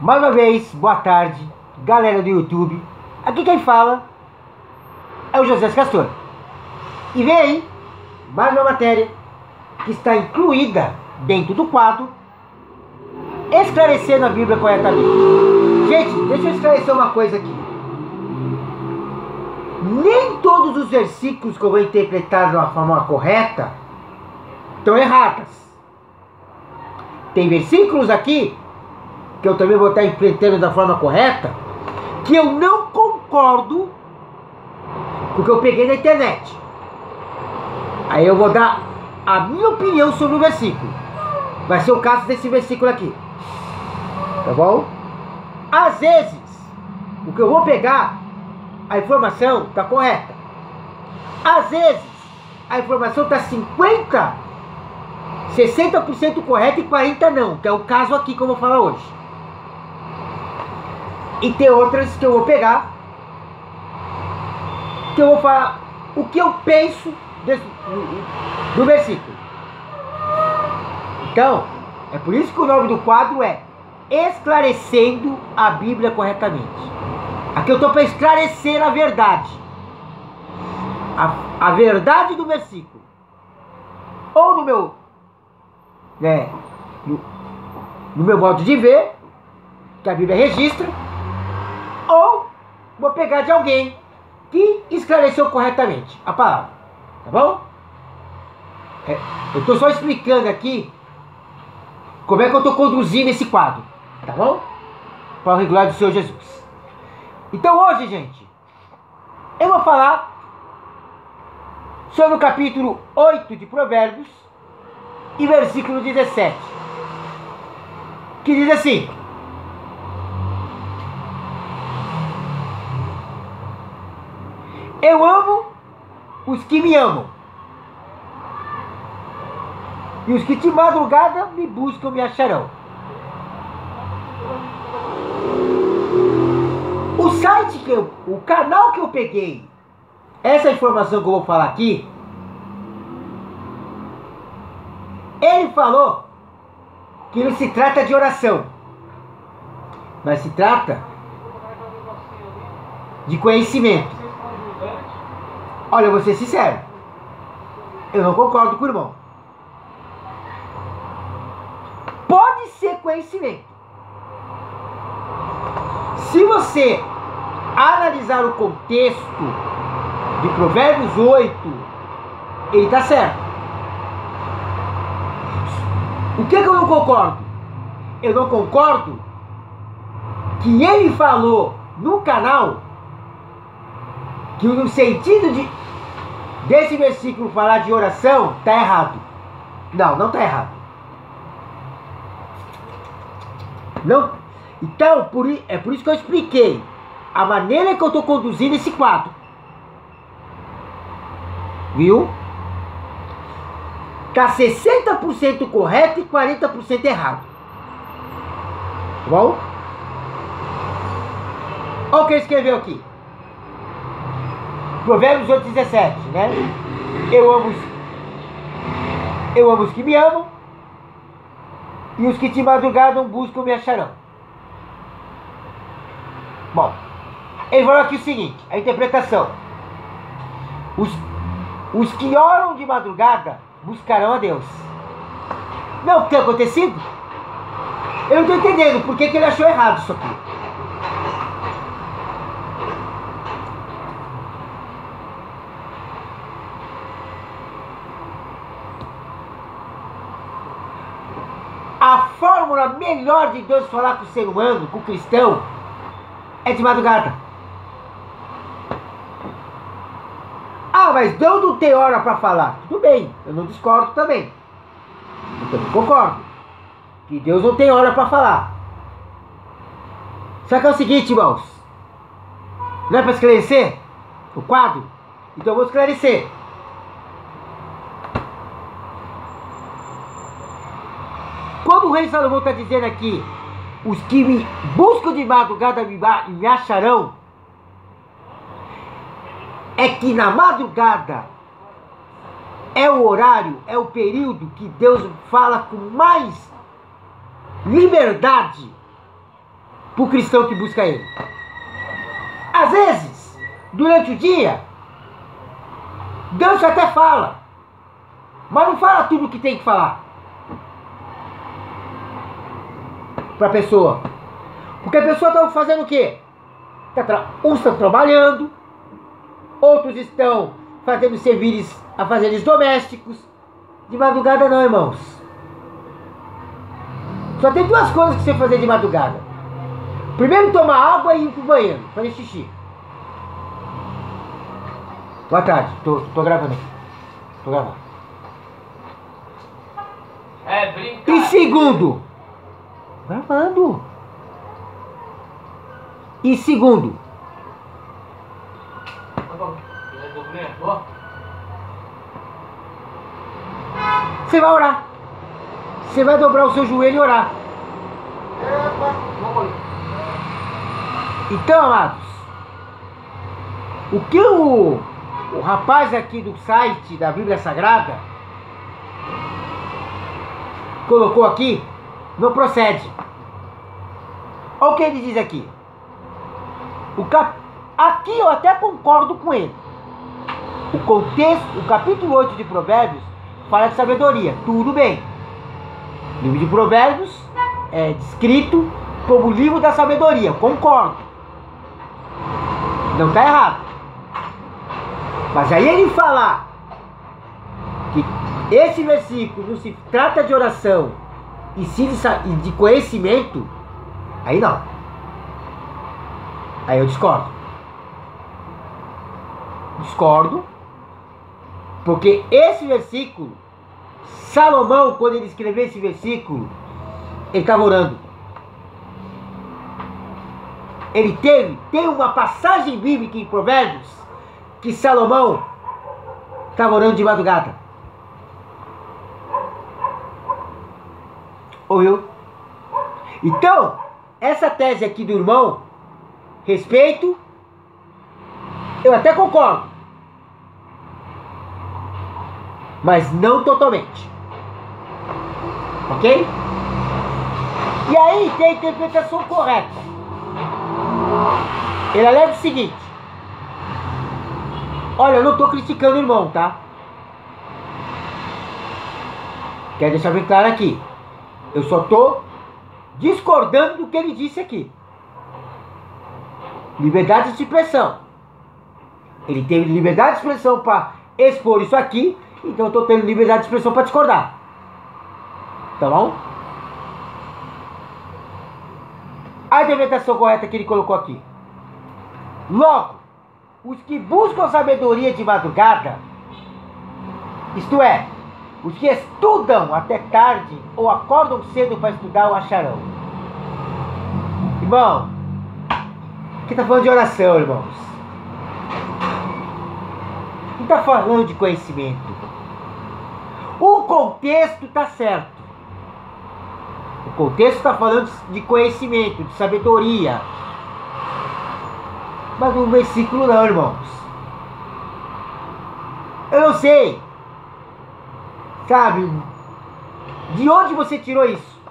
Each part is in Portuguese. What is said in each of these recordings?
Mais uma vez, boa tarde, galera do YouTube. Aqui quem fala é o José Castor. E vem aí mais uma matéria que está incluída dentro do quadro Esclarecendo a Bíblia Corretamente. Gente, deixa eu esclarecer uma coisa aqui. Nem todos os versículos que eu vou interpretar de uma forma correta estão errados. Tem versículos aqui que eu também vou estar interpretando da forma correta, que eu não concordo com o que eu peguei na internet. Aí eu vou dar a minha opinião sobre o versículo. Vai ser o caso desse versículo aqui. Tá bom? Às vezes, o que eu vou pegar, a informação está correta. Às vezes, a informação está 60% correta e 40% não, que é o caso aqui que eu vou falar hoje. E tem outras que eu vou pegar, que eu vou falar o que eu penso do versículo. Então, é por isso que o nome do quadro é Esclarecendo a Bíblia Corretamente. Aqui eu estou para esclarecer a verdade. A verdade do versículo. Ou no meu, no meu modo de ver, que a Bíblia registra, ou vou pegar de alguém que esclareceu corretamente a palavra. Tá bom? Eu estou só explicando aqui como é que eu estou conduzindo esse quadro. Tá bom? Para o regular do Senhor Jesus. Então hoje, gente, eu vou falar sobre o capítulo 8 de Provérbios e versículo 17, que diz assim: eu amo os que me amam, e os que de madrugada me buscam me acharão. O canal que eu peguei essa informação que eu vou falar aqui, ele falou que não se trata de oração, mas se trata de conhecimento. Olha, eu vou ser sincero, eu não concordo com o irmão. Pode ser conhecimento. Se você analisar o contexto de Provérbios 8, ele está certo. O que eu não concordo? Eu não concordo que ele falou no canal que no sentido desse versículo falar de oração está errado. Não está errado. Não. Então, é por isso que eu expliquei a maneira que eu estou conduzindo esse quadro. Viu? Está 60% correto e 40% errado. Tá bom? Olha o que ele escreveu aqui. Provérbios 8:17, né? Eu amo os que me amam, e os que de madrugada buscam me acharão. Bom, ele falou aqui o seguinte, a interpretação: os que oram de madrugada buscarão a Deus. Não, o que tem acontecido? Eu não estou entendendo por que ele achou errado isso aqui. A fórmula melhor de Deus falar com o ser humano, com o cristão, é de madrugada. Ah, mas Deus não tem hora para falar. Tudo bem, eu não discordo também. Eu também concordo que Deus não tem hora para falar. Só que é o seguinte, irmãos, não é para esclarecer o quadro? Então eu vou esclarecer. Quando o rei Salomão está dizendo aqui, os que me buscam de madrugada me acharão, é que na madrugada é o horário, é o período que Deus fala com mais liberdade para o cristão que busca Ele. Às vezes, durante o dia, Deus até fala, mas não fala tudo o que tem que falar para a pessoa. Porque a pessoa está fazendo o quê? Uns estão trabalhando, outros estão fazendo serviços, afazeres domésticos. De madrugada não, irmãos. Só tem duas coisas que você fazer de madrugada. Primeiro, tomar água e ir pro banheiro, fazer xixi. Boa tarde, tô gravando aqui. Tô gravando. É brincadeira. E segundo, gravando. E segundo, você vai orar. Você vai dobrar o seu joelho e orar. Então, amados, o que o rapaz aqui do site da Bíblia Sagrada colocou aqui não procede. Olha o que ele diz aqui. Aqui eu até concordo com ele. O contexto, o capítulo 8 de Provérbios fala de sabedoria. Tudo bem. O livro de Provérbios é descrito como o livro da sabedoria. Concordo. Não está errado. Mas aí ele falar que esse versículo não se trata de oração e sim de conhecimento, aí não. Aí eu discordo. Discordo. Porque esse versículo, Salomão, quando ele escreveu esse versículo, ele estava orando. Ele tem uma passagem bíblica em Provérbios que Salomão estava orando de madrugada. Ouviu? Então, essa tese aqui do irmão, respeito, eu até concordo. Mas não totalmente. Ok? E aí tem a interpretação correta. Ele alega o seguinte. Olha, eu não estou criticando o irmão, tá? Quero deixar bem claro aqui. Eu só estou discordando do que ele disse aqui. Liberdade de expressão. Ele teve liberdade de expressão para expor isso aqui. Então eu estou tendo liberdade de expressão para discordar. Tá bom? A interpretação correta que ele colocou aqui. Logo, os que buscam sabedoria de madrugada, isto é, os que estudam até tarde ou acordam cedo para estudar, o acharão. Irmão, aqui está falando de oração, irmãos. Não está falando de conhecimento. O contexto está certo. O contexto está falando de conhecimento, de sabedoria. Mas no versículo não, irmãos. Eu não sei. Sabe? De onde você tirou isso?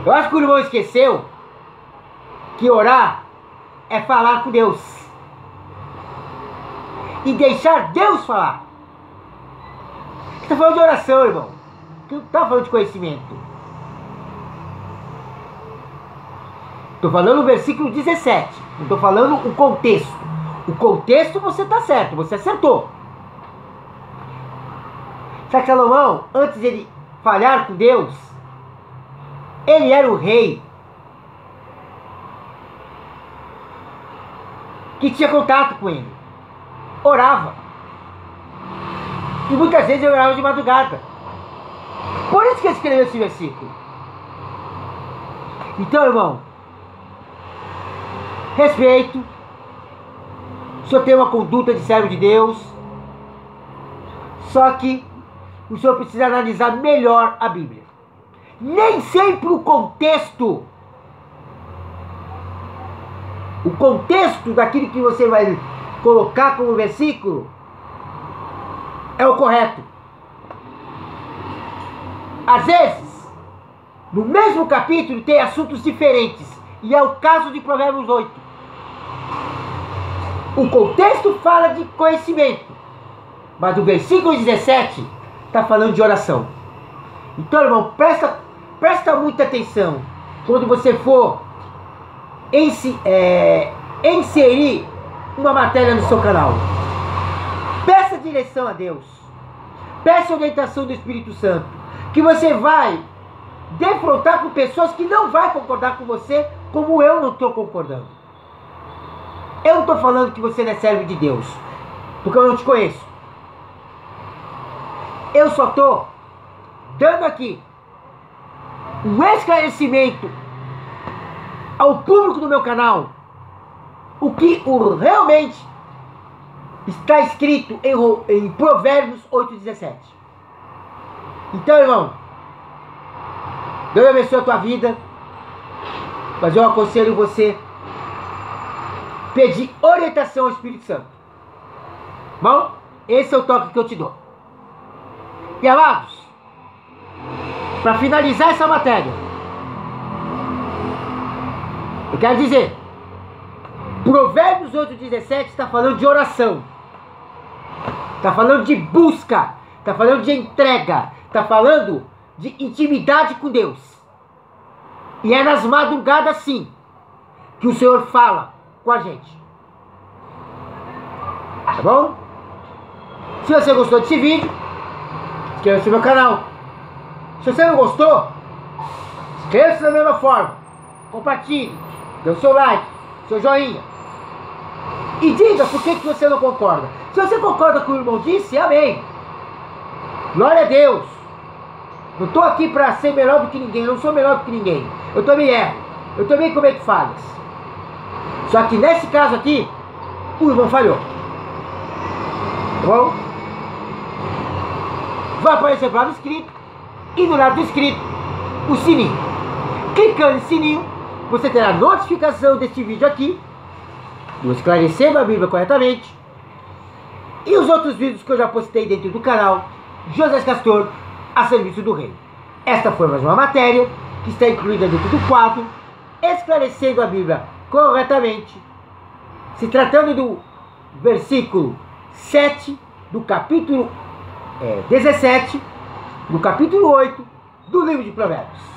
Eu acho que o irmão esqueceu que orar é falar com Deus. E deixar Deus falar. Você está falando de oração, irmão. Você não está falando de conhecimento. Estou falando o versículo 17. Não estou falando o contexto. O contexto você está certo. Você acertou. Sabe que Salomão, antes de ele falhar com Deus, ele era o rei que tinha contato com ele. Orava. E muitas vezes eu orava de madrugada. Por isso que ele escreveu esse versículo. Então, irmão, respeito. O senhor tem uma conduta de servo de Deus. Só que o senhor precisa analisar melhor a Bíblia. Nem sempre o contexto daquilo que você vai colocar como versículo é o correto. Às vezes, no mesmo capítulo tem assuntos diferentes. E é o caso de Provérbios 8. O contexto fala de conhecimento, mas o versículo 17 está falando de oração. Então, irmão, presta muita atenção quando você for inserir uma matéria no seu canal. Peça direção a Deus. Peça orientação do Espírito Santo. Que você vai defrontar com pessoas que não vão concordar com você, como eu não estou concordando. Eu não estou falando que você não é servo de Deus, porque eu não te conheço. Eu só estou dando aqui um esclarecimento ao público do meu canal, o que realmente está escrito em Provérbios 8,17. Então, irmão, Deus abençoe a tua vida, mas eu aconselho você pedir orientação ao Espírito Santo. Bom, esse é o toque que eu te dou. E amados, para finalizar essa matéria, eu quero dizer, Provérbios 8,17 está falando de oração, está falando de busca, está falando de entrega, está falando de intimidade com Deus. E é nas madrugadas sim que o Senhor fala com a gente. Tá bom? Se você gostou desse vídeo, inscreva-se no meu canal. Se você não gostou, inscreva-se da mesma forma. Compartilhe, dê o seu like, seu joinha. E diga por que você não concorda. Se você concorda com o que o irmão disse, amém. Glória a Deus. Não estou aqui para ser melhor do que ninguém. Eu não sou melhor do que ninguém. Eu também erro. Eu também cometo falhas. Só que nesse caso aqui, o irmão falhou. Tá bom? Vai aparecer para o lado escrito. E do lado do escrito, o sininho. Clicando em sininho, você terá notificação deste vídeo aqui, esclarecendo a Bíblia corretamente, e os outros vídeos que eu já postei dentro do canal José Castor, a serviço do Rei. Esta foi mais uma matéria que está incluída dentro do quadro Esclarecendo a Bíblia corretamente, se tratando do versículo 7 do capítulo 17, do capítulo 8 do livro de Provérbios.